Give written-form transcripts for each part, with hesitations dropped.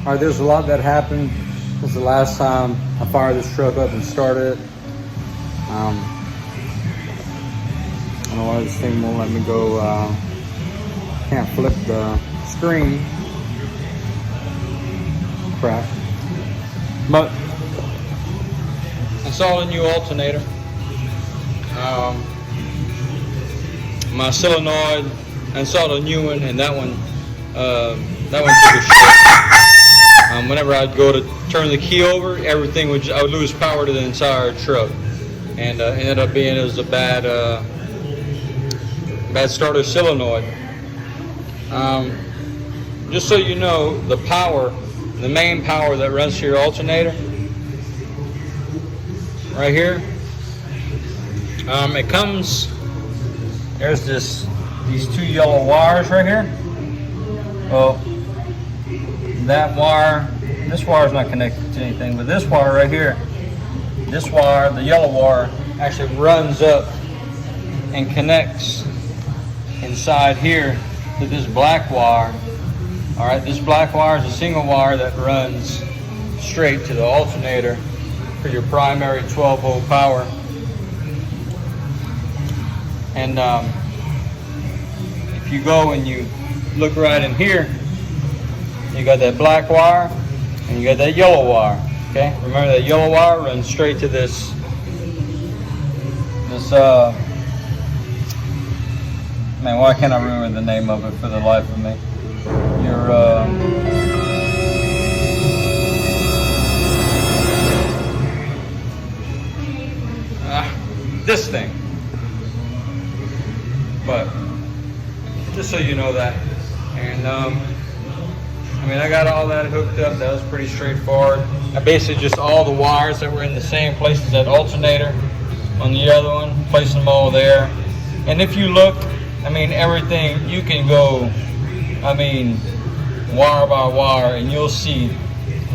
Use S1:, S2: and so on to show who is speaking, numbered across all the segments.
S1: All right, there's a lot that happened since the last time I fired this truck up and started it. I don't know why this thing won't let me go. Can't flip the screen. Crap. But I saw a new alternator. My solenoid, I installed a new one, and that one took a shit. Whenever I'd go to turn the key over, I would lose power to the entire truck, and ended up being it was a bad starter solenoid. Just so you know, the main power that runs to your alternator, right here, it comes. There's these two yellow wires right here. Well, that wire, this wire is not connected to anything, but this wire right here, this wire, the yellow wire, actually runs up and connects inside here to this black wire. All right, this black wire is a single wire that runs straight to the alternator for your primary 12-volt power. And if you go and you look right in here, you got that black wire and you got that yellow wire. Okay, remember that yellow wire runs straight to this man, why can't I remember the name of it for the life of me? This thing. But just so you know that. And I mean, I got all that hooked up. That was pretty straightforward. I basically just all the wires that were in the same place as that alternator on the other one, placing them all there. And if you look, I mean, everything, you can go, I mean, wire by wire, and you'll see.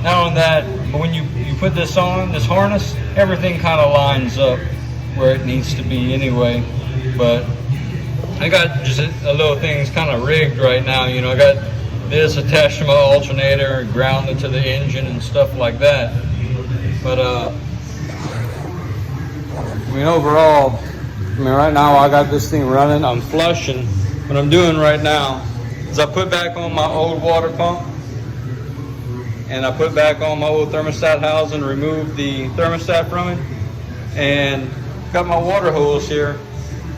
S1: Not only that, but when you put this on, this harness, everything kind of lines up where it needs to be anyway. But I got just a little things kind of rigged right now. You know, I got this attached to my alternator, grounded to the engine and stuff like that. But I mean, overall, I mean, right now I got this thing running. I'm flushing. What I'm doing right now is I put back on my old water pump, and I put back on my old thermostat housing, removed the thermostat from it, and got my water hose here.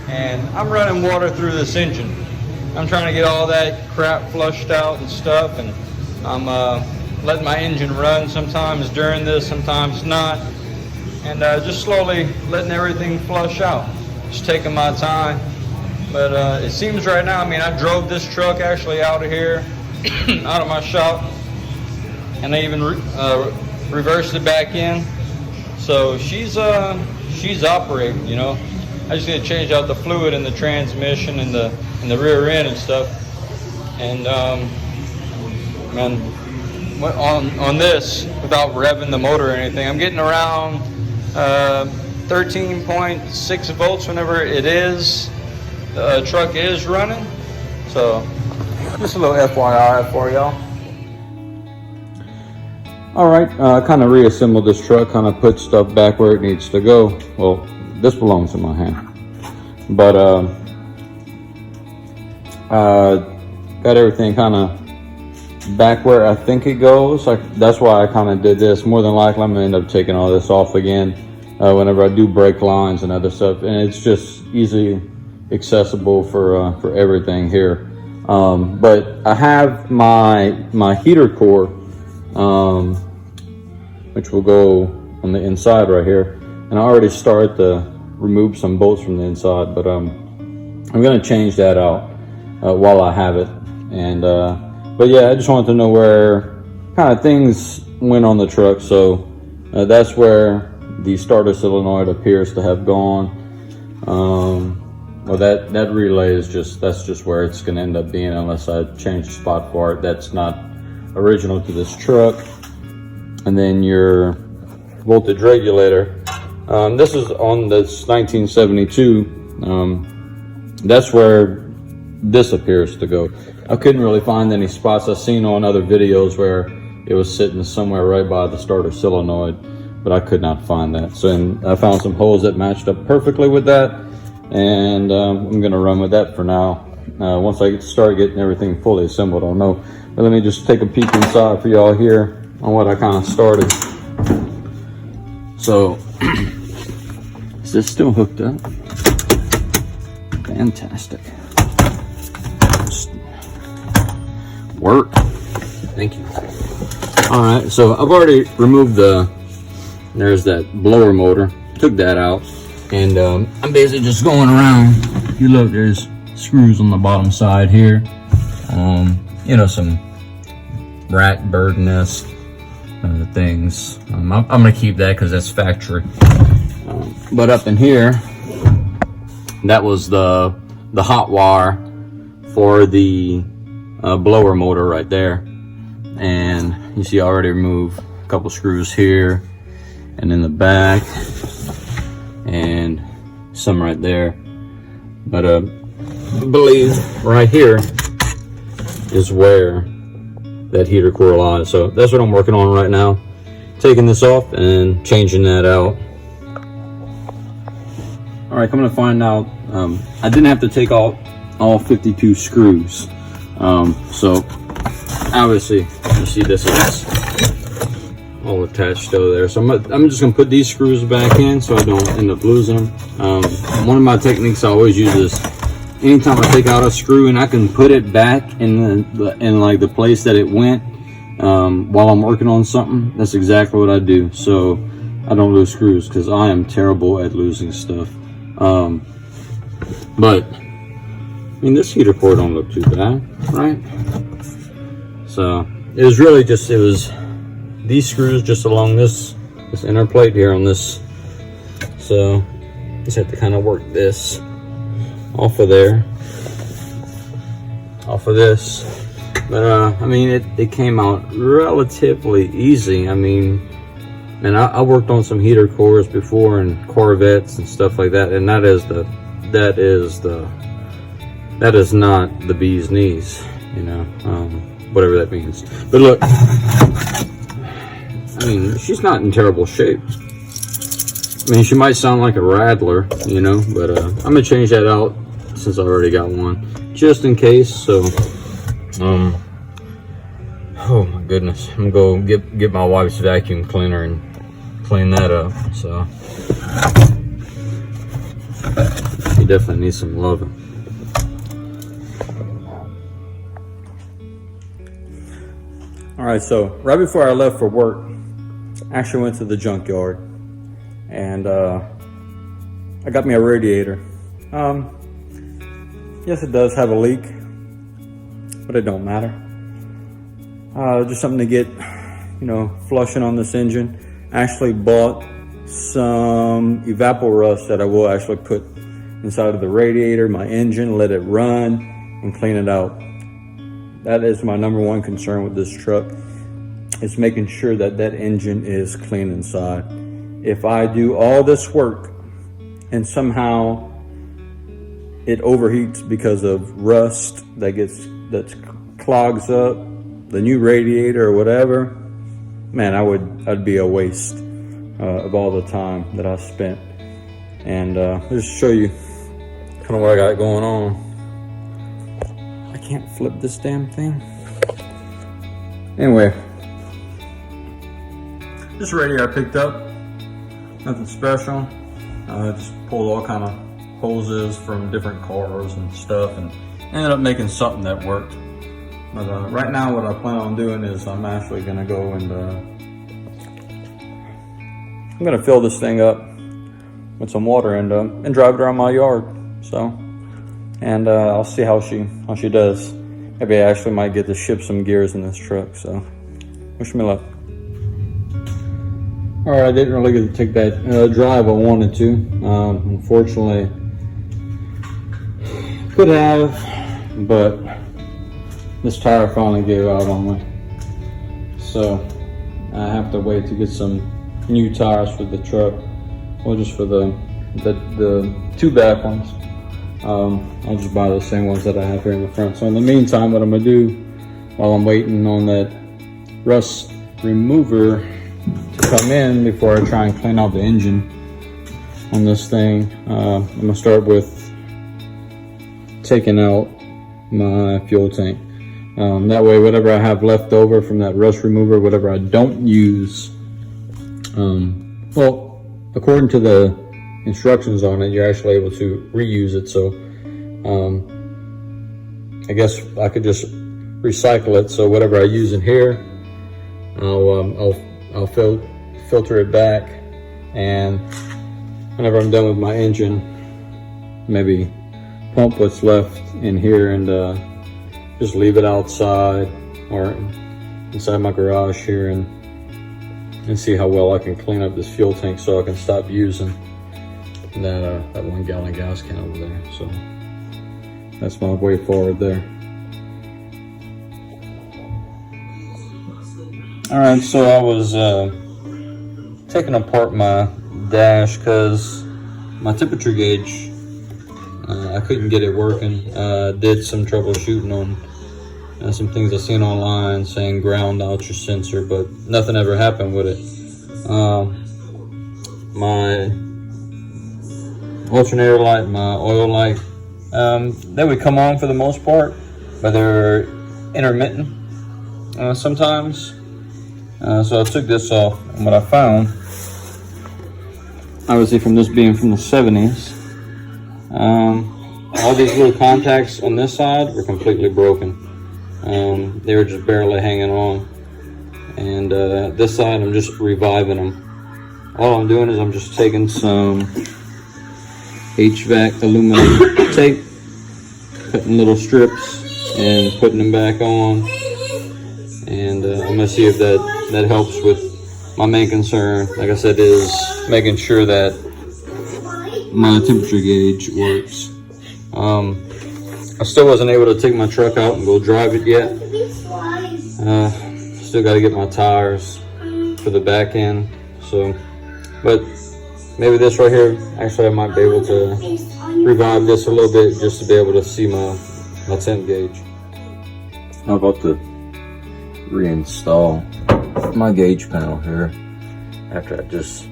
S1: And I'm running water through this engine. I'm trying to get all that crap flushed out and stuff, and I'm letting my engine run sometimes during this, sometimes not, and just slowly letting everything flush out. Just taking my time. But it seems right now, I mean, I drove this truck actually out of here, out of my shop, and I even reversed it back in. So she's operating, you know. I just need to change out the fluid in the transmission and the rear end and stuff. And man, on this, without revving the motor or anything, I'm getting around 13.6 volts whenever the truck is running. So just a little FYI for y'all. All right, kind of reassembled this truck, kind of put stuff back where it needs to go. Well, this belongs in my hand, but got everything kind of back where I think it goes. Like, that's why I kind of did this. More than likely, I'm gonna end up taking all this off again whenever I do brake lines and other stuff, and it's just easy accessible for everything here. But I have my heater core, which will go on the inside right here. And I already started to remove some bolts from the inside, but I'm going to change that out while I have it. And but yeah, I just wanted to know where kind of things went on the truck. So that's where the starter solenoid appears to have gone. Well, that relay is that's just where it's going to end up being unless I change the spot for it. That's not original to this truck. And then your voltage regulator. This is on this 1972. That's where this appears to go. I couldn't really find any spots. I've seen on other videos where it was sitting somewhere right by the starter solenoid, but I could not find that. So I found some holes that matched up perfectly with that, and I'm gonna run with that for now. Once I start getting everything fully assembled, I'll know. But let me just take a peek inside for y'all here on what I kind of started. So, is this still hooked up? Fantastic. Just work. Thank you. All right, so I've already removed there's that blower motor. Took that out, and I'm basically just going around. If you look, there's screws on the bottom side here. You know, some rat bird nest things. I'm gonna keep that because that's factory. But up in here, that was the hot wire for the blower motor right there. And you see I already removed a couple screws here and in the back and some right there. But I believe right here is where that heater core lies. So that's what I'm working on right now. Taking this off and changing that out. All right, coming to find out, I didn't have to take out all 52 screws. So obviously you see this is all attached still there. So I'm just gonna put these screws back in so I don't end up losing them. One of my techniques I always use is anytime I take out a screw and I can put it back in like the place that it went while I'm working on something, that's exactly what I do. So I don't lose screws, because I am terrible at losing stuff. But I mean, this heater core don't look too bad, right? So it was really just, it was these screws just along this inner plate here on this. So just have to kind of work this off of there, off of this. But I mean, it came out relatively easy. I mean, and I worked on some heater cores before and Corvettes and stuff like that, and that is not the bee's knees, you know, whatever that means. But look, I mean, she's not in terrible shape. I mean, she might sound like a rattler, you know, but I'm gonna change that out since I already got one, just in case. So oh my goodness, I'm gonna go get my wife's vacuum cleaner and clean that up. So he definitely needs some loving. All right, so right before I left for work, I actually went to the junkyard, and I got me a radiator. Yes, it does have a leak, but it don't matter. Just something to get, you know, flushing on this engine. I actually bought some Evapo-Rust that I will actually put inside of the radiator, my engine, let it run and clean it out. That is my number one concern with this truck, is making sure that that engine is clean inside. If I do all this work and somehow it overheats because of rust that clogs up the new radiator or whatever, man, I'd be a waste of all the time that I spent. And just show you kind of what I got going on. I can't flip this damn thing. Anyway, this radiator I picked up, nothing special. I just pulled all kind of hoses from different cars and stuff, and ended up making something that worked. But right now what I plan on doing is I'm actually gonna go and I'm gonna fill this thing up with some water and drive it around my yard. So, and I'll see how she does. Maybe I actually might get to ship some gears in this truck. So, wish me luck. All right, I didn't really get to take that drive I wanted to. Unfortunately, could have, but this tire finally gave out on me. So I have to wait to get some new tires for the truck, or just for the two back ones. I'll just buy the same ones that I have here in the front. So in the meantime, what I'm gonna do while I'm waiting on that rust remover to come in before I try and clean out the engine on this thing. I'm gonna start with taking out my fuel tank. That way, whatever I have left over from that rust remover, whatever I don't use, well, according to the instructions on it, you're actually able to reuse it. So I guess I could just recycle it. So whatever I use in here, I'll filter it back, and whenever I'm done with my engine, maybe pump what's left in here and just leave it outside or inside my garage here, and see how well I can clean up this fuel tank so I can stop using that 1 gallon gas can over there. So that's my way forward there. All right, so I was taking apart my dash because my temperature gauge, I couldn't get it working. Did some troubleshooting on some things I've seen online saying ground out your sensor, but nothing ever happened with it. My alternator light, my oil light, they would come on for the most part, but they're intermittent sometimes. So I took this off, and what I found, obviously from this being from the 70s, all these little contacts on this side were completely broken. They were just barely hanging on, and this side I'm just reviving them. All I'm doing is I'm just taking some HVAC aluminum tape, cutting little strips and putting them back on, and I'm gonna see if that helps with my main concern. Like I said, is making sure that my temperature gauge works. I still wasn't able to take my truck out and go drive it yet. Still got to get my tires for the back end. So, but maybe this right here, actually I might be able to revive this a little bit just to be able to see my temp gauge. I'm about to reinstall my gauge panel here after I just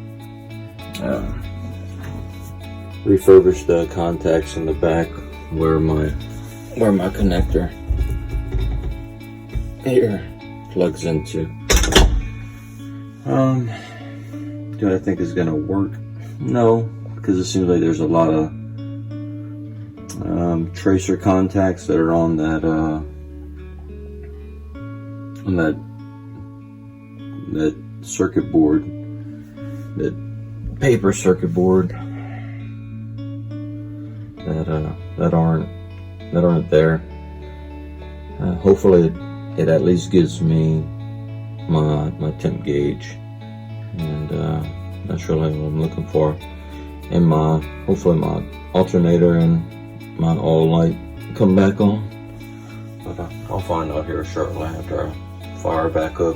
S1: refurbish the contacts in the back where my connector here plugs into. Do I think it's gonna work? No, because it seems like there's a lot of tracer contacts that are on that circuit board, that paper circuit board, that aren't there. Hopefully it at least gives me my temp gauge, and that's really what I'm looking for. And hopefully my alternator and my oil light come back on. But I'll find out here shortly after I fire back up.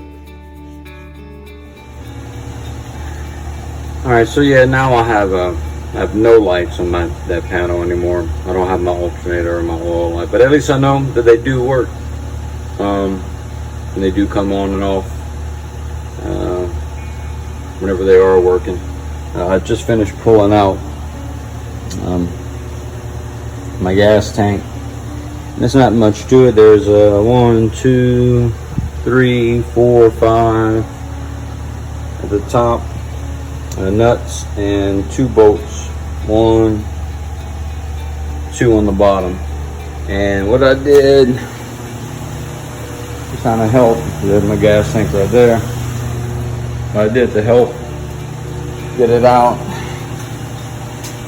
S1: All right, so yeah, now I have no lights on that panel anymore. I don't have my alternator or my oil light, but at least I know that they do work. And they do come on and off whenever they are working. I just finished pulling out my gas tank. There's not much to it. There's 1, 2, 3, 4, 5 at the top. Nuts and 2 bolts, 1, 2 on the bottom. And what I did to kind of help, there's my gas tank right there. What I did to help get it out,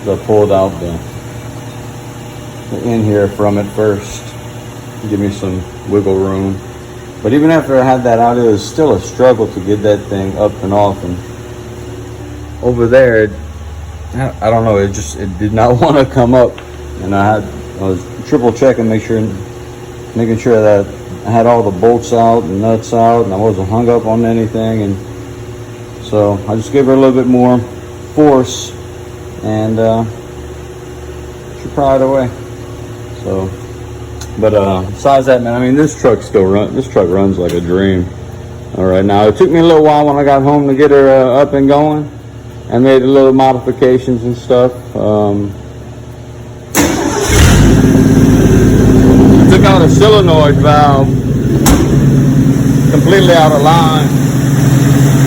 S1: I pulled out the end here from it first, give me some wiggle room. But even after I had that out, it was still a struggle to get that thing up and off. And over there, I don't know, it did not want to come up, and I was triple checking, making sure that I had all the bolts out and nuts out, and I wasn't hung up on anything. And so I just gave her a little bit more force, and she pried away. So, but besides that, man, I mean, this truck runs like a dream. All right, now it took me a little while when I got home to get her up and going. I made a little modifications and stuff. I took out a solenoid valve, completely out of line.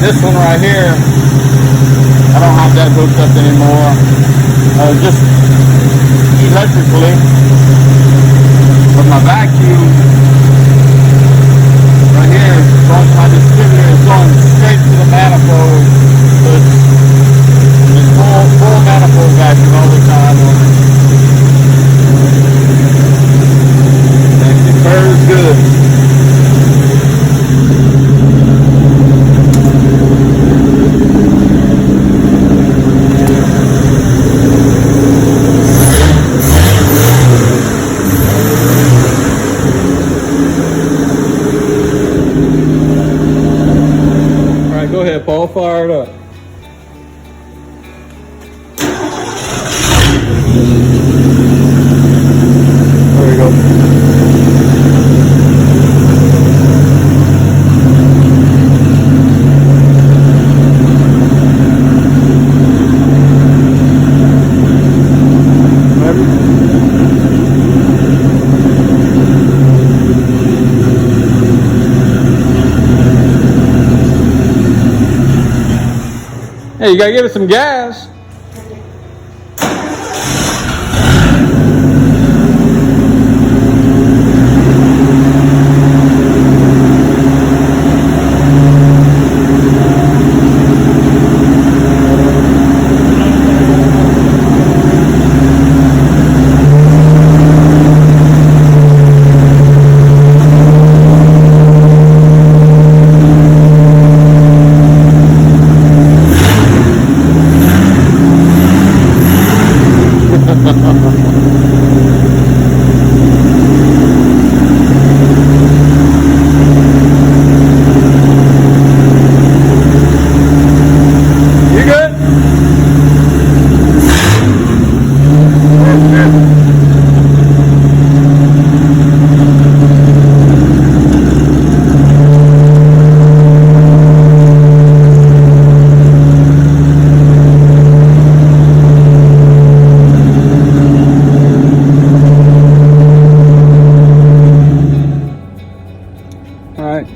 S1: This one right here, I don't have that hooked up anymore. Just electrically. But my vacuum right here, going to my distributor, is going straight to the manifold. So it's full manifold vacuum all the time on it. And it burns good. Go ahead, Paul, fire it up. There you go. Hey, you gotta give it some gas.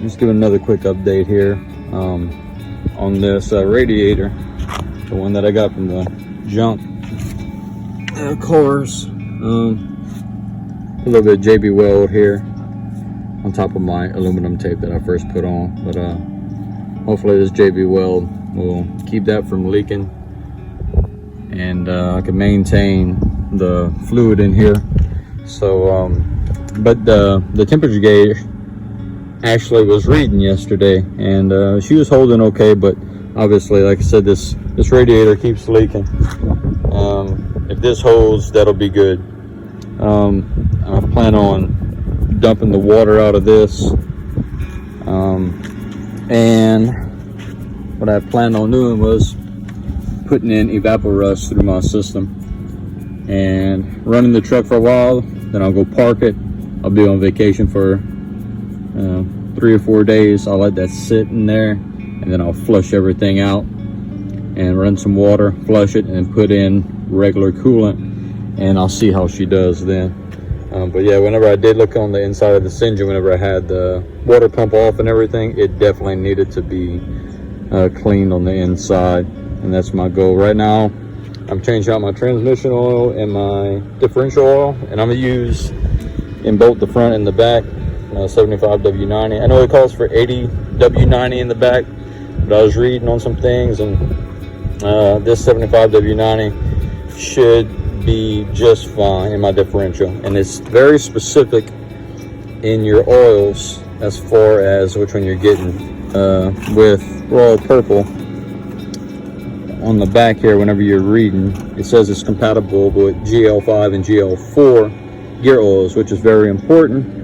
S1: Just give another quick update here on this radiator, the one that I got from the junk cars. A little bit of JB Weld here on top of my aluminum tape that I first put on, but hopefully this JB Weld will keep that from leaking, and I can maintain the fluid in here. So but the temperature gauge actually was reading yesterday, and she was holding okay, but obviously, like I said, this radiator keeps leaking. If this holds, that'll be good. I plan on dumping the water out of this, and what I planned on doing was putting in evaporust through my system and running the truck for a while. Then I'll go park it. I'll be on vacation for 3 or 4 days. I'll let that sit in there, and then I'll flush everything out and run some water, flush it, and put in regular coolant, and I'll see how she does then. But yeah, whenever I did look on the inside of this engine, whenever I had the water pump off and everything, it definitely needed to be cleaned on the inside, and that's my goal. Right now, I'm changing out my transmission oil and my differential oil, and I'm gonna use in both the front and the back 75 W90. I know it calls for 80 W90 in the back, but I was reading on some things, and this 75 W90 should be just fine in my differential. And it's very specific in your oils as far as which one you're getting. With Royal Purple on the back here, whenever you're reading, it says it's compatible with GL5 and GL4 gear oils, which is very important.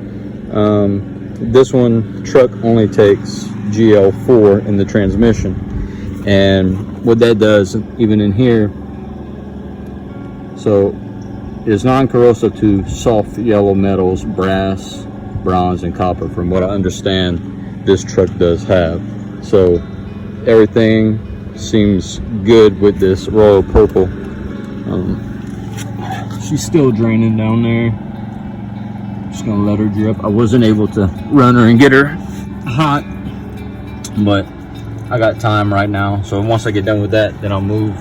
S1: This one truck only takes GL4 in the transmission, and what that does, even in here, so it's non-corrosive to soft yellow metals, brass, bronze, and copper, from what I understand. this truck does have. So everything seems good with this Royal Purple. She's still draining down there. Just gonna let her drip. I wasn't able to run her and get her hot, but I got time right now. So once I get done with that, then I'll move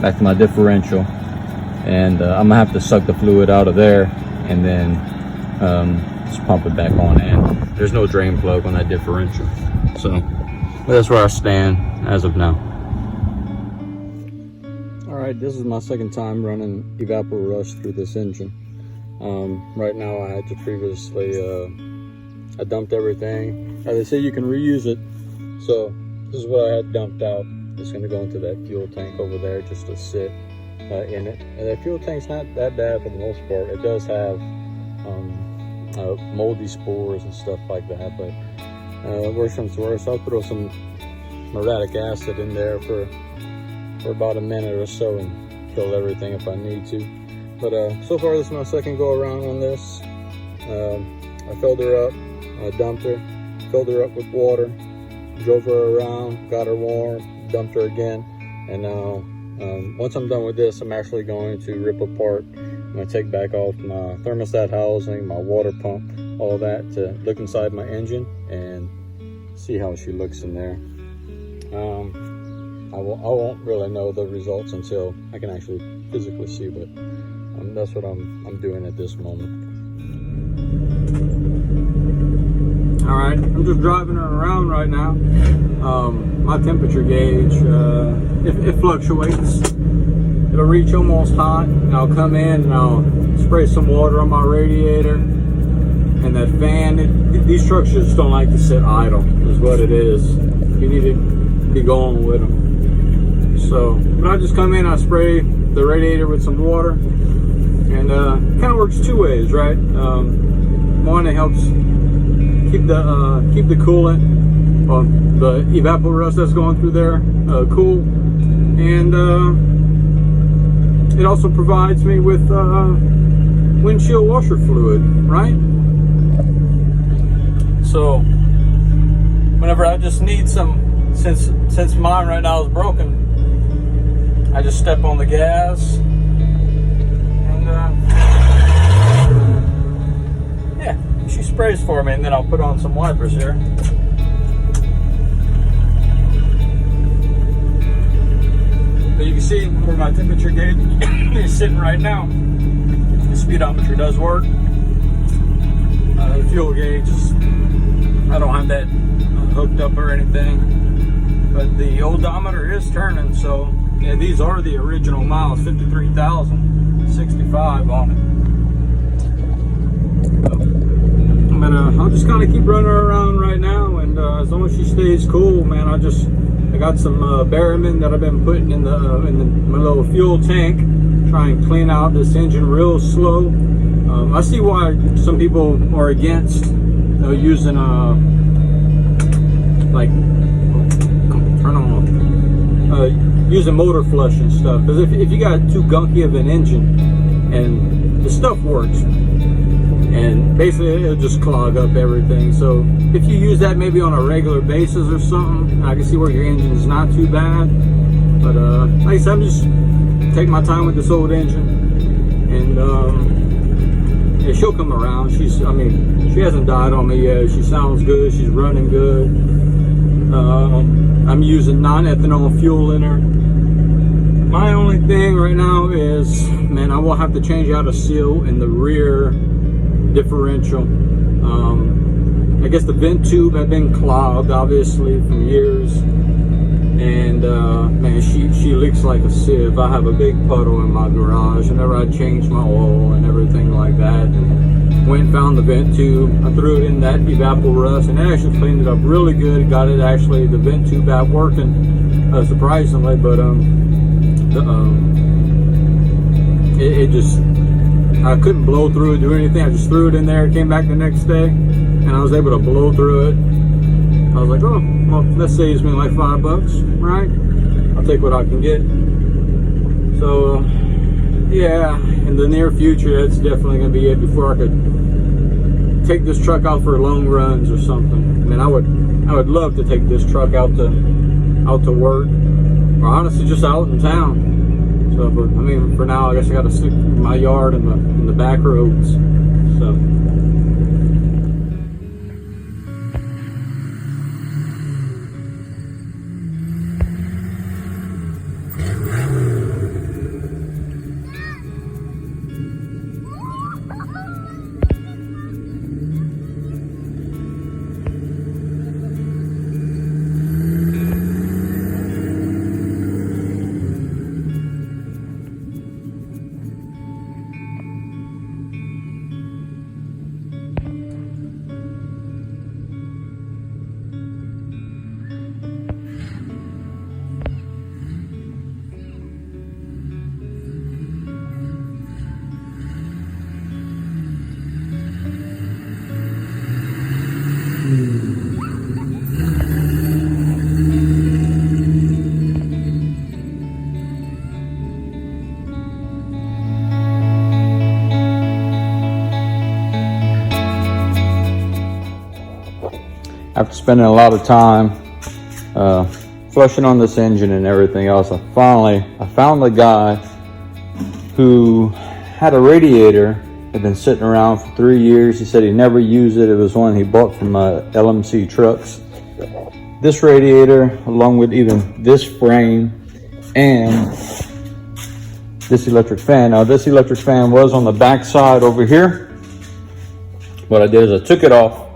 S1: back to my differential, and I'm gonna have to suck the fluid out of there and then just pump it back on in. There's no drain plug on that differential, so that's where I stand as of now. All right, this is my second time running Evapor Rush through this engine. Right now I had to previously, I dumped everything. They say you can reuse it, so this is what I had dumped out. It's gonna go into that fuel tank over there just to sit in it. And that fuel tank's not that bad for the most part. It does have moldy spores and stuff like that, but worse comes to worse, I'll throw some muriatic acid in there for about a minute or so and kill everything if I need to. But so far this is my second go around on this. I filled her up, I dumped her, filled her up with water, drove her around, got her warm, dumped her again, and now once I'm done with this, I'm actually going to rip apart. I'm going to take back off my thermostat housing, my water pump, all that, to look inside my engine and see how she looks in there. I won't really know the results until I can actually physically see, but that's what I'm doing at this moment. All right, I'm just driving her around right now. My temperature gauge, it fluctuates. It'll reach almost hot, and I'll come in and I'll spray some water on my radiator and that fan. These trucks just don't like to sit idle, is what it is. You need to be going with them. So, but I just come in, I spray the radiator with some water, and kind of works two ways, right? One, it helps keep the coolant, well, the Evapor Rust that's going through there, cool, and it also provides me with windshield washer fluid, right? So whenever I just need some, since mine right now is broken, I just step on the gas and yeah, she sprays for me, and then I'll put on some wipers here. But you can see where my temperature gauge is sitting right now. The speedometer does work. The fuel gauge is, I don't have that hooked up or anything, but the odometer is turning. So yeah, these are the original miles, 53,065 on it. But I'll just kind of keep running her around right now, and as long as she stays cool, man, I got some Berryman that I've been putting in my little fuel tank, try and clean out this engine real slow. I see why some people are against using using motor flush and stuff, because if you got too gunky of an engine, and the stuff works, and basically it'll just clog up everything. So if you use that maybe on a regular basis or something, I can see where your engine is not too bad. But like I said, I'm just taking my time with this old engine, and yeah, she'll come around. She hasn't died on me yet. She sounds good. She's running good. I'm using non-ethanol fuel in her. My only thing right now is, man, I will have to change out a seal in the rear differential. I guess the vent tube had been clogged, obviously, for years, and man, she leaks like a sieve. I have a big puddle in my garage whenever I change my oil and everything like that. And went and found the vent tube. I threw it in that Evapor Rust, and it actually cleaned it up really good. Got it actually, the vent tube back working, surprisingly, but it just, I couldn't blow through it, do anything. I just threw it in there, came back the next day, and I was able to blow through it. I was like, oh, well, that saves me like $5, right? I'll take what I can get. So, yeah, in the near future, that's definitely going to be it before I could take this truck out for long runs or something. I mean, I would I would love to take this truck out to work, or honestly just out in town. So, but I mean, for now, I guess I got to stick in my yard in the back roads. So. After spending a lot of time flushing on this engine and everything else, I found the guy who had a radiator that had been sitting around for 3 years. He said he never used it. It was one he bought from LMC trucks. This radiator, along with even this frame and this electric fan. Now this electric fan was on the back side over here. What I did is I took it off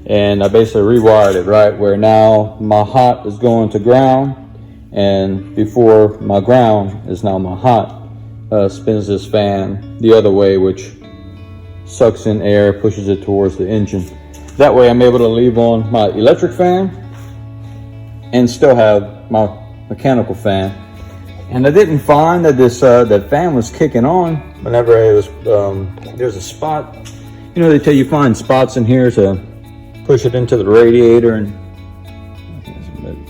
S1: and I basically rewired it, right, where now my hot is going to ground, and before my ground is now my hot, spins this fan the other way, which sucks in air, pushes it towards the engine. That way I'm able to leave on my electric fan and still have my mechanical fan. And I didn't find that this that fan was kicking on whenever it was there's a spot. You know, they tell you find spots in here to push it into the radiator, and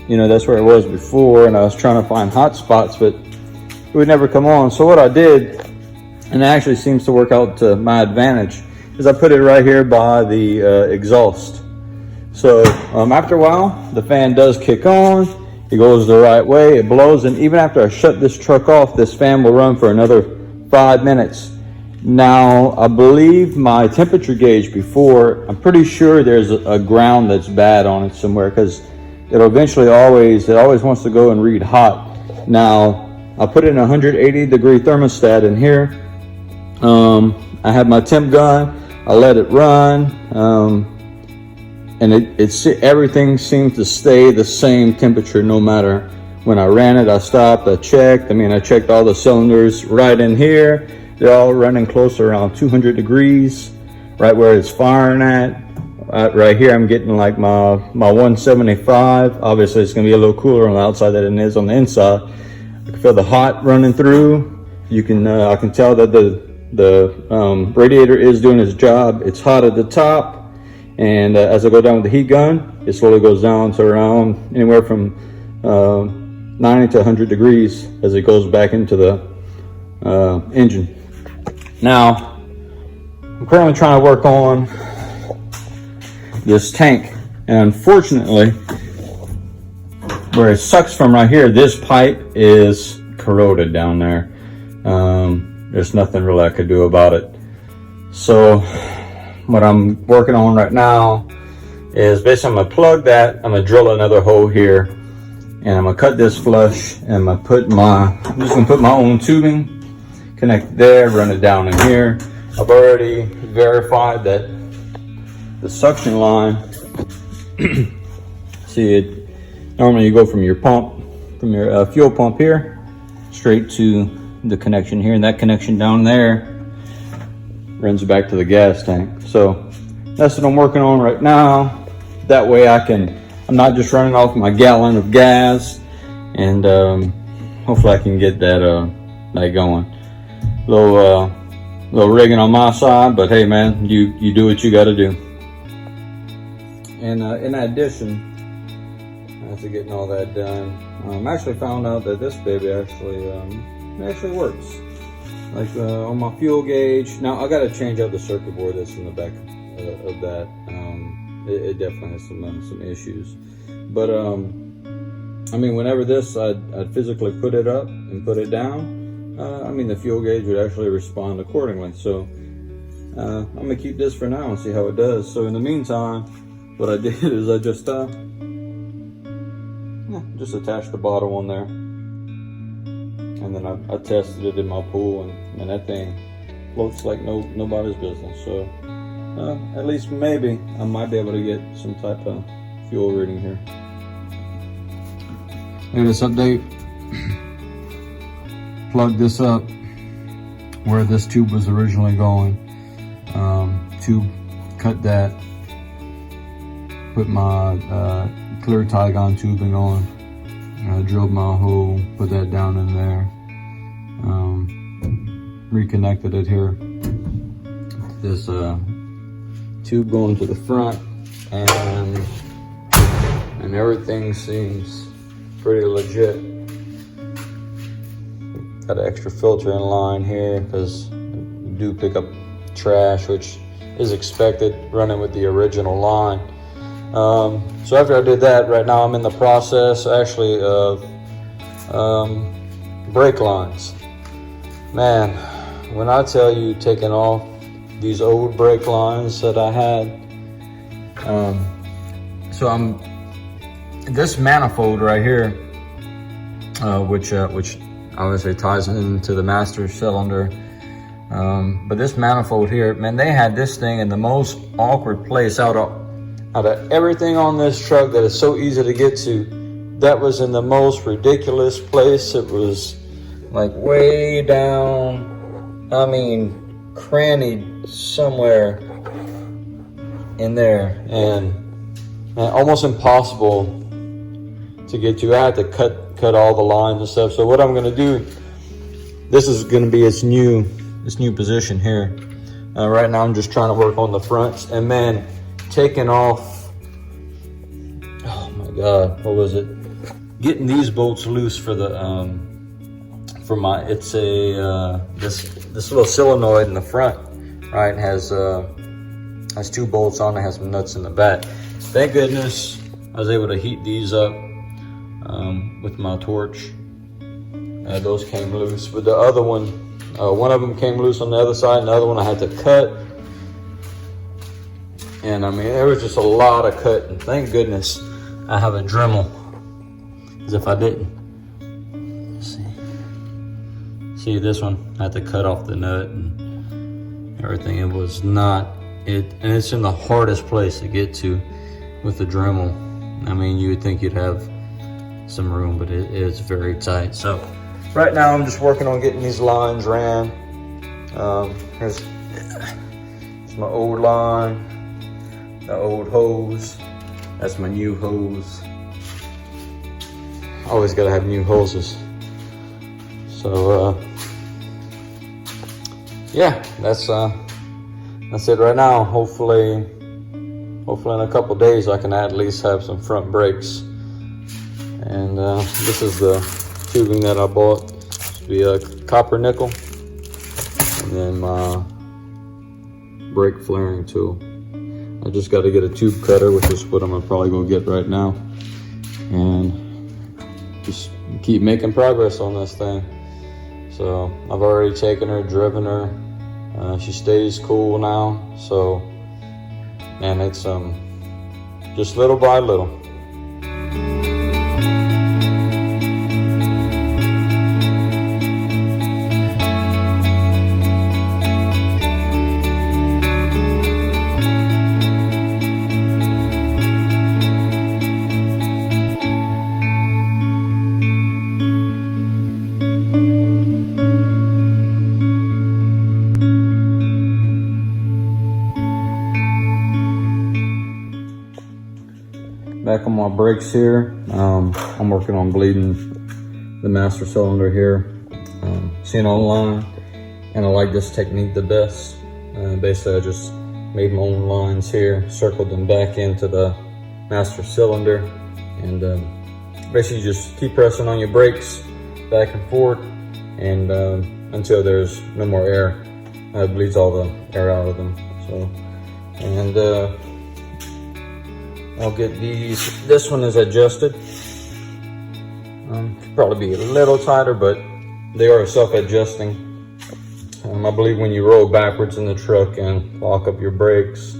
S1: you know, that's where it was before, and I was trying to find hot spots, but it would never come on. So what I did, and it actually seems to work out to my advantage, is I put it right here by the exhaust. So after a while, the fan does kick on, it goes the right way, it blows, and even after I shut this truck off, this fan will run for another 5 minutes. Now, I believe my temperature gauge before, I'm pretty sure there's a ground that's bad on it somewhere, because it'll eventually it always wants to go and read hot. Now, I put in a 180-degree thermostat in here. I have my temp gun, I let it run, and everything seems to stay the same temperature no matter. When I ran it, I stopped, I checked. I checked all the cylinders right in here. They're all running close to around 200 degrees, right where it's firing at. Right here, I'm getting like my 175. Obviously, it's gonna be a little cooler on the outside than it is on the inside. I can feel the hot running through. I can tell that the radiator is doing its job. It's hot at the top, and as I go down with the heat gun, it slowly goes down to around anywhere from 90 to 100 degrees as it goes back into the engine. Now, I'm currently trying to work on this tank, and unfortunately, where it sucks from right here, this pipe is corroded down there. There's nothing really I could do about it. So what I'm working on right now is basically I'm gonna plug that, I'm gonna drill another hole here, and I'm gonna cut this flush, and I'm just gonna put my own tubing, connect there, run it down in here. I've already verified that the suction line, see it, normally you go from your pump, from your fuel pump here, straight to the connection here, and that connection down there runs back to the gas tank. So that's what I'm working on right now. That way I'm not just running off my gallon of gas, and hopefully I can get that going. Little rigging on my side, but hey man, you do what you got to do. And in addition, after getting all that done, I actually found out that this baby actually works. Like on my fuel gauge. Now I got to change out the circuit board that's in the back of that. it definitely has some issues. But I mean, whenever I'd physically put it up and put it down, I mean, the fuel gauge would actually respond accordingly. So I'm gonna keep this for now and see how it does. So in the meantime, what I did is I just attached the bottle on there, and then I tested it in my pool, and that thing floats like nobody's business. So at least maybe I might be able to get some type of fuel reading here. Latest update. Plug this up where this tube was originally going. Tube, cut that. Put my clear Tygon tubing on. Drilled my hole, put that down in there. Reconnected it here. This tube going to the front, and everything seems pretty legit. Got an extra filter in line here because you do pick up trash, which is expected running with the original line. So after I did that, right now I'm in the process actually of brake lines. Man, when I tell you taking off these old brake lines that I had, so this manifold right here, which obviously ties into the master cylinder, but this manifold here, man, they had this thing in the most awkward place out of everything on this truck that is so easy to get to. That was in the most ridiculous place. It was like way down, I mean, crannied somewhere in there, and almost impossible to get to. I had to cut all the lines and stuff. So what I'm gonna do, this is gonna be its new position here. Right now I'm just trying to work on the fronts, and man, taking off, oh my God, what was it? Getting these bolts loose for the for my, it's a this little solenoid in the front, right? Has two bolts on it, has some nuts in the back. Thank goodness I was able to heat these up with my torch. Those came loose, but the other one of them came loose on the other side, and the other one I had to cut. And I mean, there was just a lot of cutting. Thank goodness I have a Dremel, because if I didn't, see this one, I had to cut off the nut and everything. It was not it, and it's in the hardest place to get to with the Dremel. I mean, you would think you'd have some room, but it is very tight. So right now I'm just working on getting these lines ran. Here's my old line, the old hose. That's my new hose. Always gotta have new hoses. So yeah, that's it right now. Hopefully in a couple days I can at least have some front brakes. And this is the tubing that I bought. It's a copper nickel, and then my brake flaring tool. I just got to get a tube cutter, which is what I'm gonna probably go get right now, and just keep making progress on this thing. So I've already taken her, driven her. She stays cool now. So, man, it's just little by little. Back on my brakes here, I'm working on bleeding the master cylinder here. Seen online, and I like this technique the best. Basically, I just made my own lines here, circled them back into the master cylinder, and basically just keep pressing on your brakes back and forth, and until there's no more air. It bleeds all the air out of them. So, and I'll get these. This one is adjusted. Probably be a little tighter, but they are self-adjusting. I believe when you roll backwards in the truck and lock up your brakes,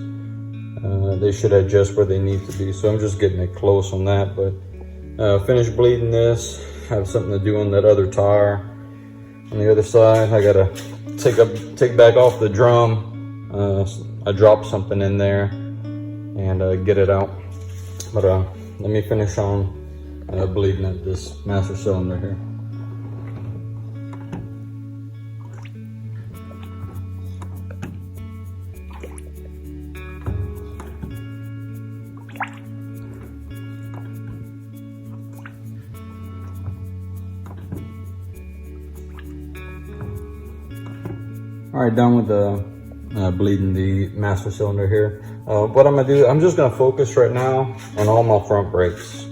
S1: they should adjust where they need to be. So I'm just getting it close on that. But finished bleeding this. Have something to do on that other tire. On the other side, I gotta take back off the drum. I dropped something in there and get it out. But let me finish on bleeding at this master cylinder here. All right, done with the bleeding the master cylinder here. What I'm gonna do, I'm just gonna focus right now on all my front brakes.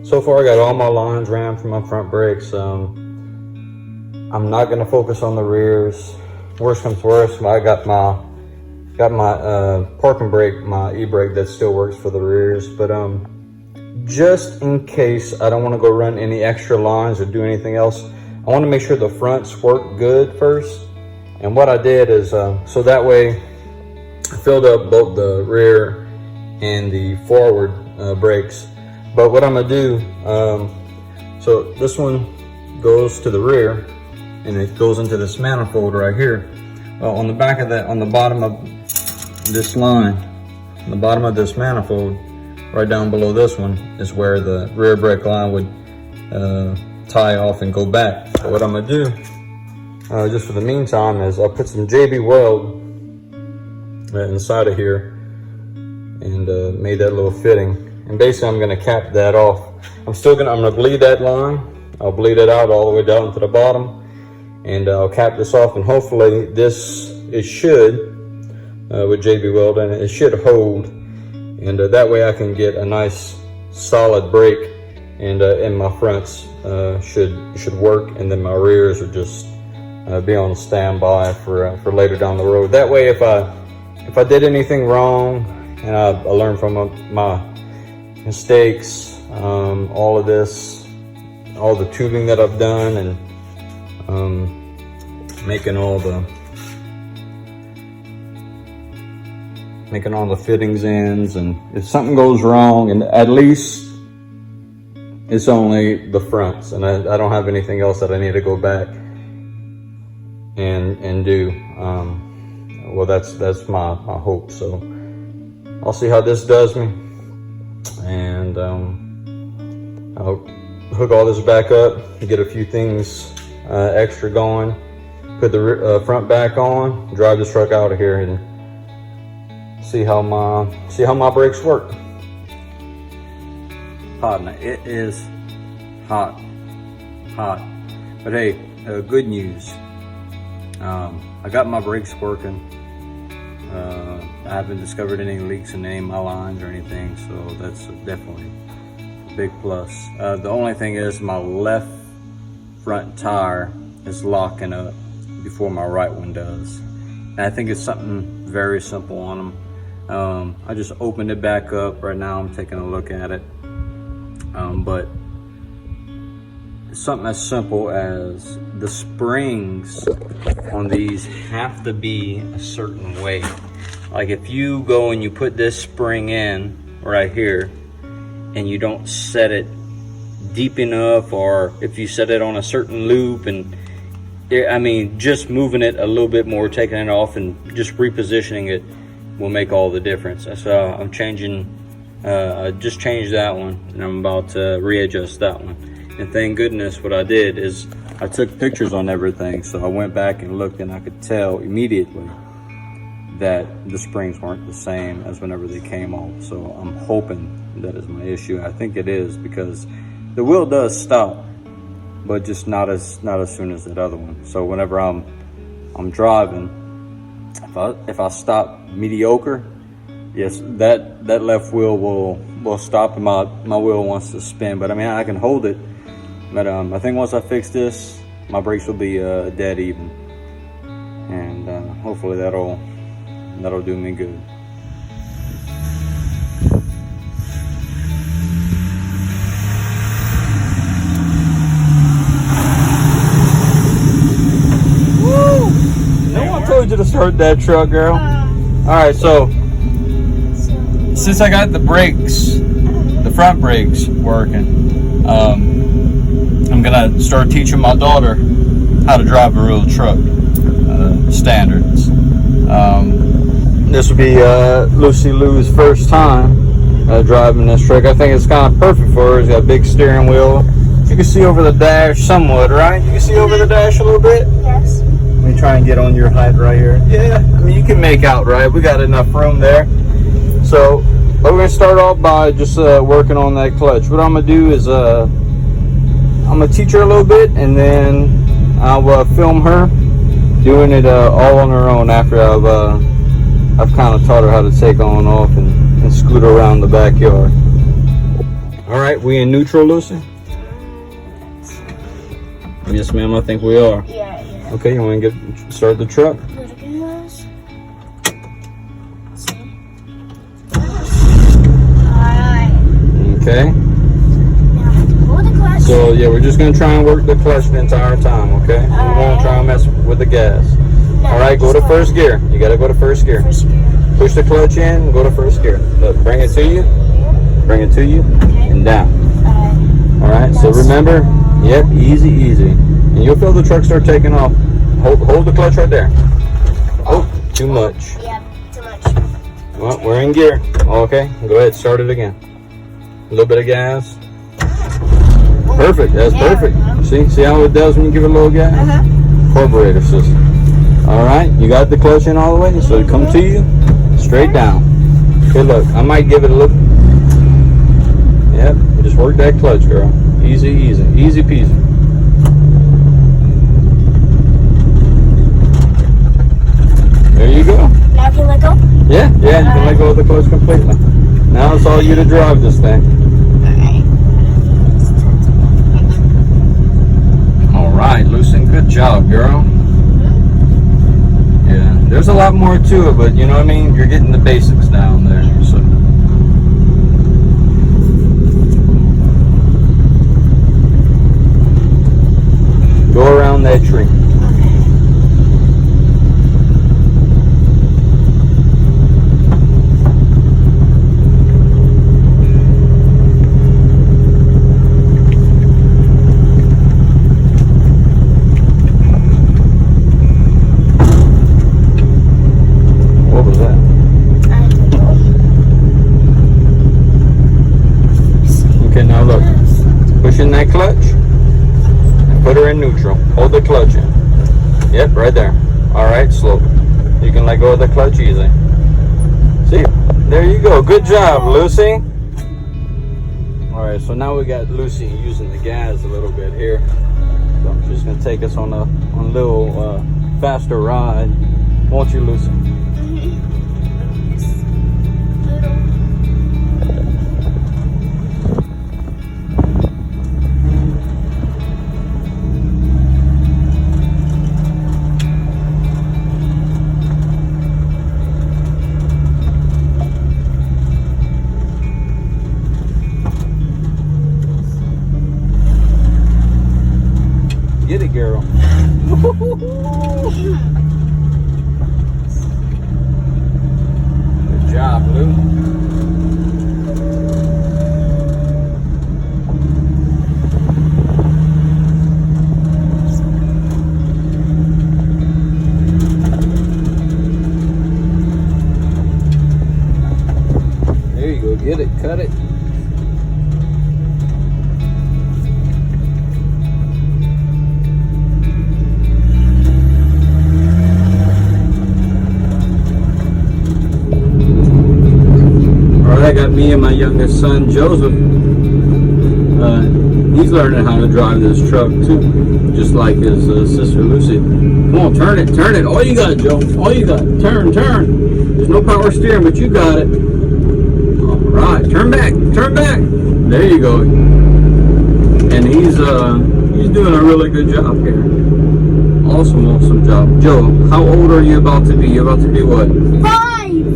S1: So far, I got all my lines ran from my front brakes. I'm not gonna focus on the rears. Worst comes to worst, I got my parking brake, my e-brake that still works for the rears. But just in case I don't want to go run any extra lines or do anything else, I want to make sure the fronts work good first. And what I did is, so that way I filled up both the rear and the forward brakes. But what I'm gonna do, so this one goes to the rear and it goes into this manifold right here. On the back of that, on the bottom of this line, on the bottom of this manifold, right down below this one is where the rear brake line would tie off and go back. So what I'm gonna do, just for the meantime, is I'll put some JB weld inside of here and made that little fitting. And basically I'm gonna cap that off. I'm gonna bleed that line. I'll bleed it out all the way down to the bottom, and I'll cap this off, and hopefully it should, with JB weld, and it should hold. And that way I can get a nice solid brake, and my fronts should work, and then my rears are just be on standby for later down the road. That way, if I did anything wrong and I learned from my mistakes, all of this, all the tubing that I've done, and making all the fittings ends, and if something goes wrong, and at least it's only the fronts, and I don't have anything else that I need to go back and do. Well, that's my hope. So I'll see how this does me, and I'll hook all this back up, get a few things extra going, put the front back on, drive this truck out of here, and see how my brakes work. Hot now. It is hot, but hey, good news. I got my brakes working. I haven't discovered any leaks in any of my lines or anything, so that's definitely a big plus. The only thing is my left front tire is locking up before my right one does. And I think it's something very simple on them. I just opened it back up. Right now I'm taking a look at it. But something as simple as the springs on these have to be a certain way. Like if you go and you put this spring in right here and you don't set it deep enough, or if you set it on a certain loop, and I mean just moving it a little bit more, taking it off and just repositioning it will make all the difference. So I'm changing, I just changed that one, and I'm about to readjust that one. And thank goodness what I did is I took pictures on everything, so I went back and looked, and I could tell immediately that the springs weren't the same as whenever they came off. So I'm hoping that is my issue. I think it is, because the wheel does stop, but just not as soon as that other one. So whenever I'm driving, if I stop mediocre, yes, that left wheel will stop, and my wheel wants to spin. But I mean, I can hold it. But I think once I fix this, my brakes will be dead even, and hopefully that'll do me good. to start that truck, girl? Alright, so since I got the brakes, the front brakes working, I'm gonna start teaching my daughter how to drive a real truck, standards. This will be Lucy Lou's first time driving this truck. I think it's kind of perfect for her. It's got a big steering wheel. You can see over the dash somewhat, right? You can see over the dash a little bit?
S2: Yes.
S1: Let me try and get on your height right here. Yeah, I mean, you can make out, right? We got enough room there. So we're going to start off by just working on that clutch. What I'm going to do is I'm going to teach her a little bit, and then I'll film her doing it all on her own after I've kind of taught her how to take on off and scoot around the backyard. All right, we in neutral, Lucy? Yes, ma'am, I think we are.
S2: Yeah.
S1: Okay, you want to start the truck?
S2: Alright.
S1: Okay.
S2: Now, hold the clutch.
S1: So, yeah, we're just going to try and work the clutch the entire time, okay? We won't try and mess with the gas.
S2: No,
S1: Alright, go to first gear. You got to go to first gear.
S2: First gear.
S1: Push the clutch in and go to first gear. Look, bring it to you. Bring it to you.
S2: Okay.
S1: And down. Alright, so remember, yep, easy. And you'll feel the truck start taking off. Hold the clutch right there. Oh, too much.
S2: Yeah, too much.
S1: Well, we're in gear. Okay, go ahead, start it again. A little bit of gas. Perfect, that's perfect. See how it does when you give it a little gas? Carburetor system. Alright, you got the clutch in all the way, so it come to you, straight down. Okay, look, I might give it a little. Yep, just work that clutch, girl. Easy peasy. There you go.
S2: Now can I let go?
S1: Yeah, you can let go of the clutch completely. Now it's all you to drive this thing. Alright, Lucy, good job, girl. Yeah, there's a lot more to it, but you know what I mean? You're getting the basics down there, so. Go around that tree. What was that? Okay, now look. Push in that clutch. Put her in neutral. Hold the clutch in. Yep, right there. Alright, slow. You can let go of the clutch easy. See? There you go. Good job, Lucy. Alright, so now we got Lucy using the gas a little bit here. So she's going to take us on a little faster ride. Won't you, Lucy? Get it, girl. Good job, Lou. There you go. Get it. Cut it. I got me and my youngest son, Joseph. He's learning how to drive this truck too, just like his sister Lucy. Come on, turn it. All you got, Joe. All you got. Turn. There's no power steering, but you got it. All right, turn back. There you go. And he's doing a really good job here. Awesome job. Joe, how old are you about to be? You're about to be what?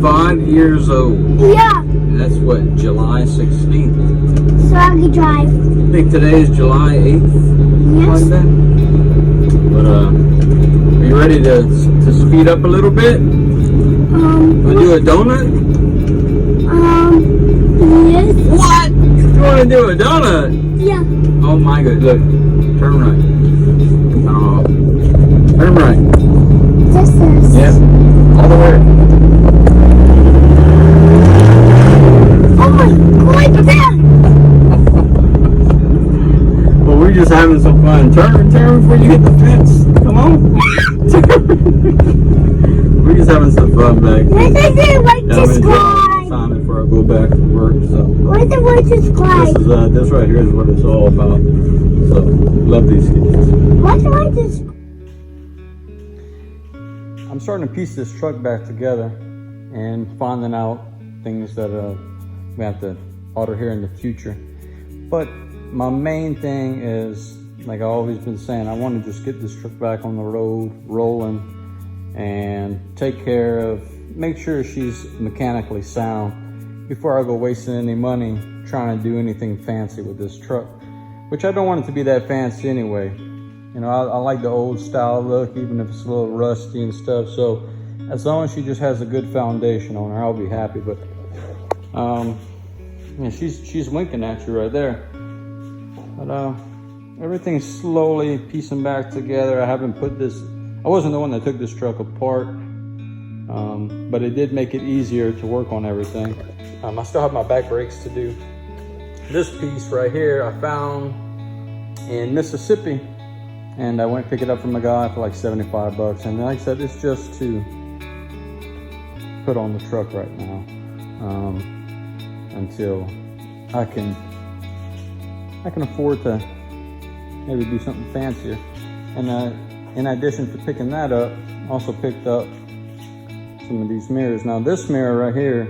S1: 5 years old.
S2: Yeah.
S1: That's what, July 16th?
S2: So I can drive.
S1: I think today is July 8th.
S2: Yes.
S1: Like that. But, you ready to speed up a little bit? Wanna do a donut?
S2: Yes.
S1: What? You wanna do a donut?
S2: Yeah.
S1: Oh my god, look. Turn right. Oh. Turn right.
S2: This is.
S1: Yep. All the way.
S2: Oh my god.
S1: Well, we're just having some fun. Turn before you hit the fence. Come on. We're just having some fun back here.
S2: This is what
S1: Yeah,
S2: to
S1: I'm
S2: slide.
S1: time before I go back to work. So
S2: Where's the word to slide?
S1: this right here is what it's all about. So love these kids.
S2: What's the word to slide?
S1: I'm starting to piece this truck back together and finding out things that we have to alter here in the future. But my main thing is, like I've always been saying, I want to just get this truck back on the road, rolling, and take care of, make sure she's mechanically sound before I go wasting any money trying to do anything fancy with this truck, which I don't want it to be that fancy anyway. You know, I like the old style look, even if it's a little rusty and stuff. So as long as she just has a good foundation on her, I'll be happy. But yeah, she's winking at you right there. But everything's slowly piecing back together. I haven't put this, I wasn't the one that took this truck apart, but it did make it easier to work on everything. I still have my back brakes to do. This piece right here I found in Mississippi, and I went to pick it up from a guy for like 75 bucks. And like I said, it's just to put on the truck right now, until I can afford to maybe do something fancier. And in addition to picking that up, also picked up some of these mirrors. Now this mirror right here,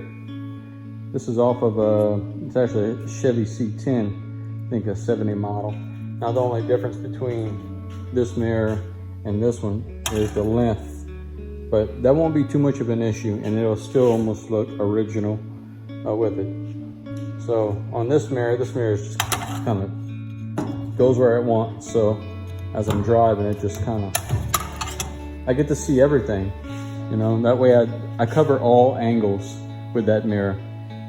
S1: this is off of it's actually a Chevy C10, I think a 70 model. Now the only difference between this mirror and this one is the length, but that won't be too much of an issue, and it'll still almost look original with it. So on this mirror is just kind of goes where I want. So as I'm driving, it just kind of, I get to see everything, you know, that way I cover all angles with that mirror.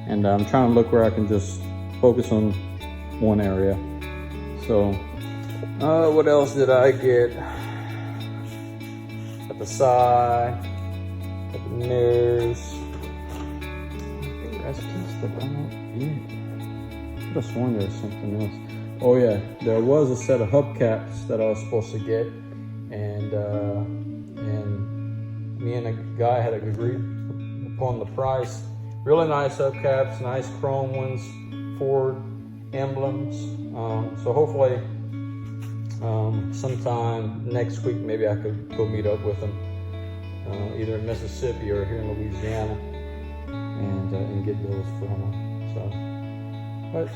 S1: And I'm trying to look where I can just focus on one area. So what else did I get? Got the side, got the mirrors. That's just about it. I could have sworn there was something else. Oh yeah, there was a set of hubcaps that I was supposed to get, and me and a guy had agreed upon the price. Really nice hubcaps, nice chrome ones, Ford emblems. So hopefully sometime next week maybe I could go meet up with them, either in Mississippi or here in Louisiana, and get those from them. So, but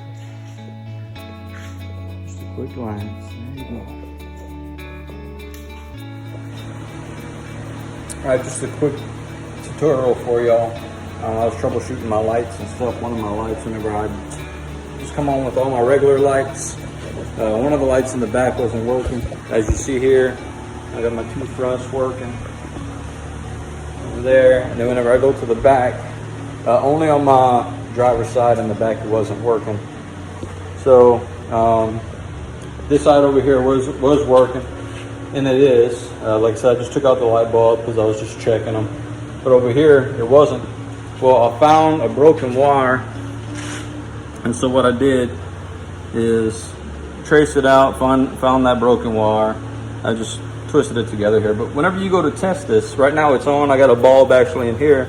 S1: just a quick glance. There you go. All right, just a quick tutorial for y'all. I was troubleshooting my lights and stuff. One of my lights, whenever I just come on with all my regular lights, one of the lights in the back wasn't working. As you see here, I got my two fronts working over there. And then whenever I go to the back, only on my driver's side and the back it wasn't working. So this side over here was working, and it is. Like I said, I just took out the light bulb because I was just checking them. But over here, it wasn't. Well, I found a broken wire, and so what I did is trace it out, found that broken wire. I just twisted it together here. But whenever you go to test this, right now it's on. I got a bulb actually in here.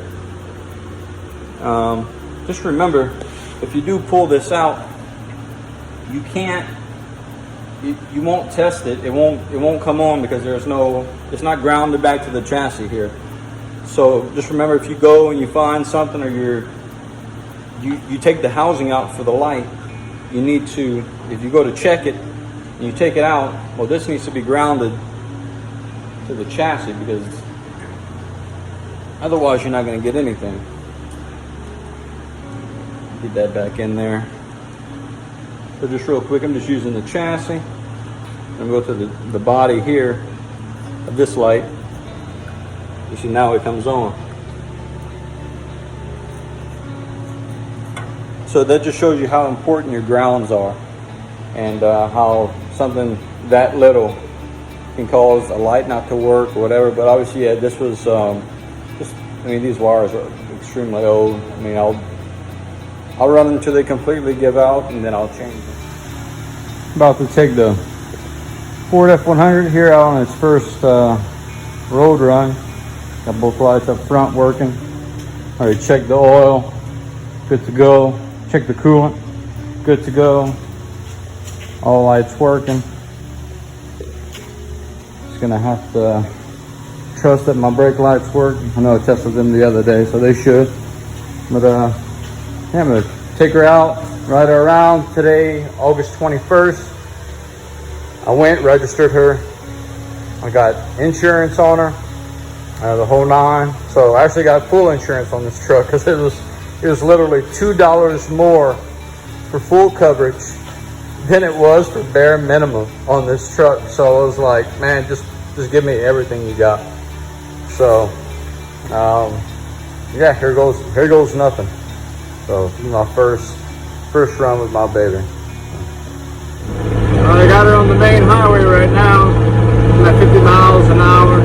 S1: Just remember, if you do pull this out, you can't. You won't test it. It won't come on because it's not grounded back to the chassis here. So just remember, if you go and you find something, or you take the housing out for the light, you need to, if you go to check it and you take it out, well, this needs to be grounded to the chassis, because otherwise you're not going to get anything. Get that back in there. So just real quick, I'm just using the chassis. I'm going to go to the body here of this light. You see, now it comes on. So that just shows you how important your grounds are, and how something that little can cause a light not to work or whatever. But obviously, yeah, this was just, I mean, these wires are extremely old. I mean, I'll run them until they completely give out, and then I'll change them. About to take the Ford F100 here out on its first road run. Got both lights up front working. Already checked the oil, good to go. Check the coolant, good to go. All lights working. Just gonna have to trust that my brake lights work. I know I tested them the other day, so they should. But yeah, I'm gonna take her out, ride her around today, August 21st. I went, registered her. I got insurance on her, the whole 9. So I actually got full insurance on this truck, because it was literally $2 more for full coverage than it was for bare minimum on this truck. So I was like, man, just give me everything you got. So yeah, here goes nothing. So this is my first run with my baby. I got her on the main highway right now. I'm at 50 miles an hour.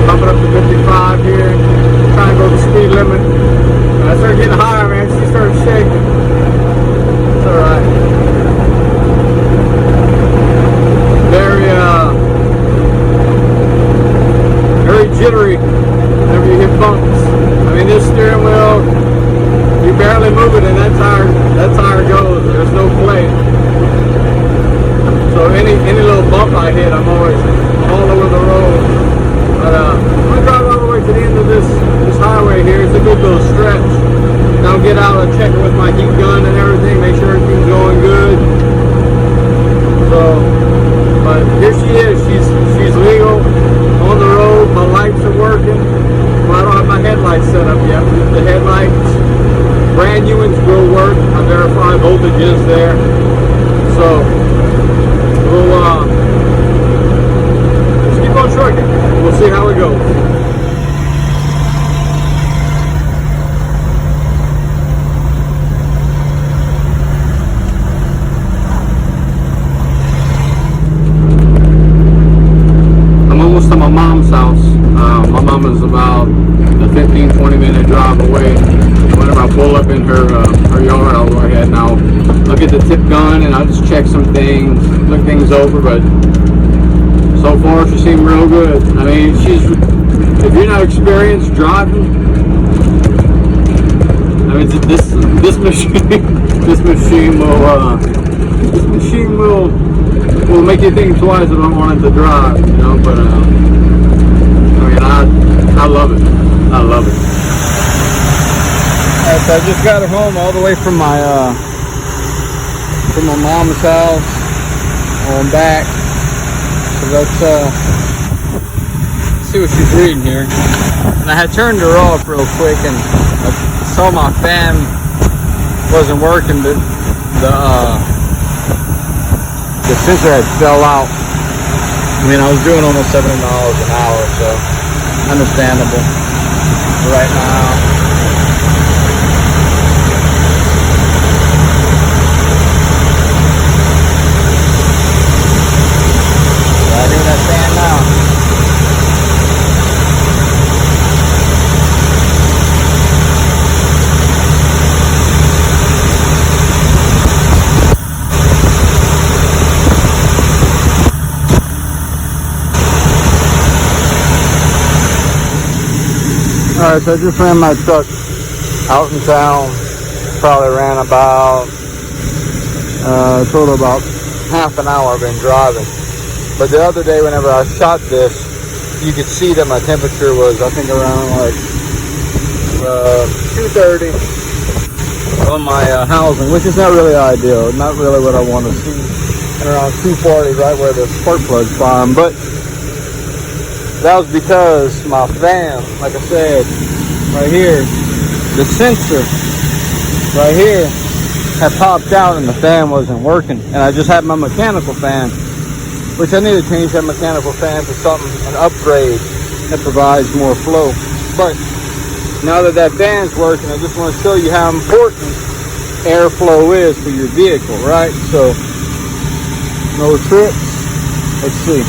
S1: Bumping up to 55 here. Trying to go the speed limit. When I started getting higher, man, she started shaking. It's alright. Very jittery whenever you hit bumps. I mean, this steering wheel, you barely move it and that tire goes. There's no play. So any little bump I hit, I'm always all over the road. But I'm gonna drive all the way to the end of this highway here. It's a good little stretch. And I'll get out and check it with my heat gun and everything, make sure everything's going good. So, but here she is. She's legal on the road. My lights are working. Well, I don't have my headlights set up yet. The headlights, brand new ones, will work. I verify voltages there. So we'll just keep on trucking. We'll see how it goes. I'm almost at my mom's house. My mom is about a 15-20 minute drive away. Whenever I pull up in her yard, I'll go ahead and I'll get the tip gun and I'll just check some things, look things over. But so far, she seemed real good. I mean, if you're not experienced driving, I mean, this machine will make you think twice about wanting to drive, you know. But I mean, I love it. I love it. Alright, so I just got her home all the way from my mom's house on back. So let's see what she's reading here. And I had turned her off real quick, and I saw my fan wasn't working, but the sensor had fell out. I mean, I was doing almost $70 an hour, so understandable. Right now, alright, so I just ran my truck out in town. Probably ran about total about half an hour I've been driving. But the other day, whenever I shot this, you could see that my temperature was, I think, around like 230 on my housing, which is not really ideal, not really what I want to see. And around 240, right where the spark plug's bottom. But that was because my fan, like I said, right here, the sensor right here had popped out and the fan wasn't working. And I just had my mechanical fan which I need to change that mechanical fan for something, an upgrade that provides more flow. But now that that fan's working, I just want to show you how important airflow is for your vehicle, right? So no trips. Let's see.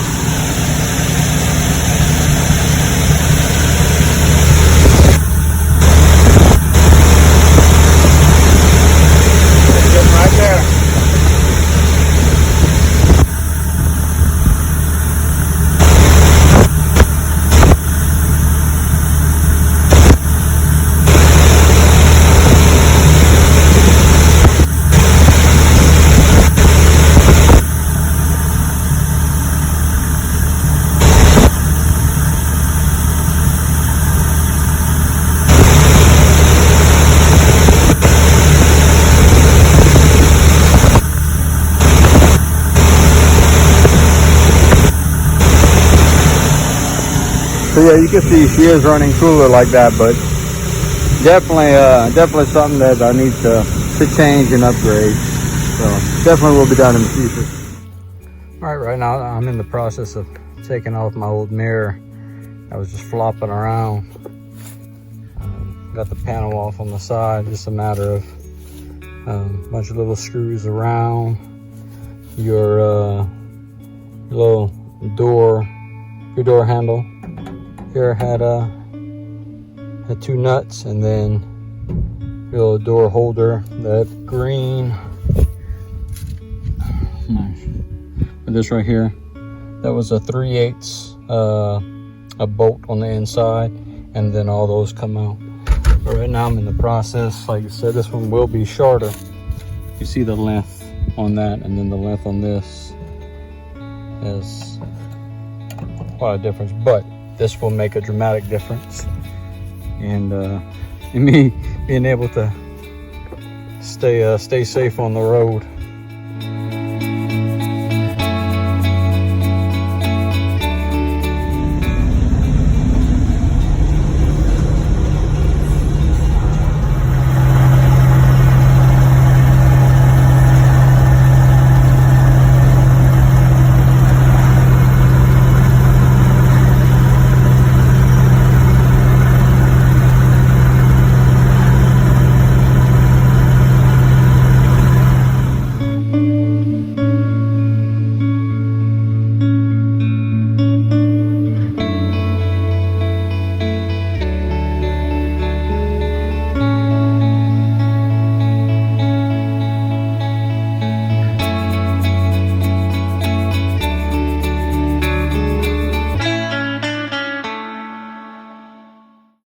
S1: Getting right there. So yeah, you can see she is running cooler like that, but definitely something that I need to change and upgrade. So definitely will be done in the future. All right now I'm in the process of taking off my old mirror. I was just flopping around. Got the panel off on the side. Just a matter of a bunch of little screws around your little door handle. Here had two nuts, and then your little door holder, that green. But this right here, that was a 3/8 a bolt on the inside, and then all those come out. But right now I'm in the process. Like I said, this one will be shorter. You see the length on that, and then the length on this is quite a difference, but this will make a dramatic difference. And in me being able to stay safe on the road.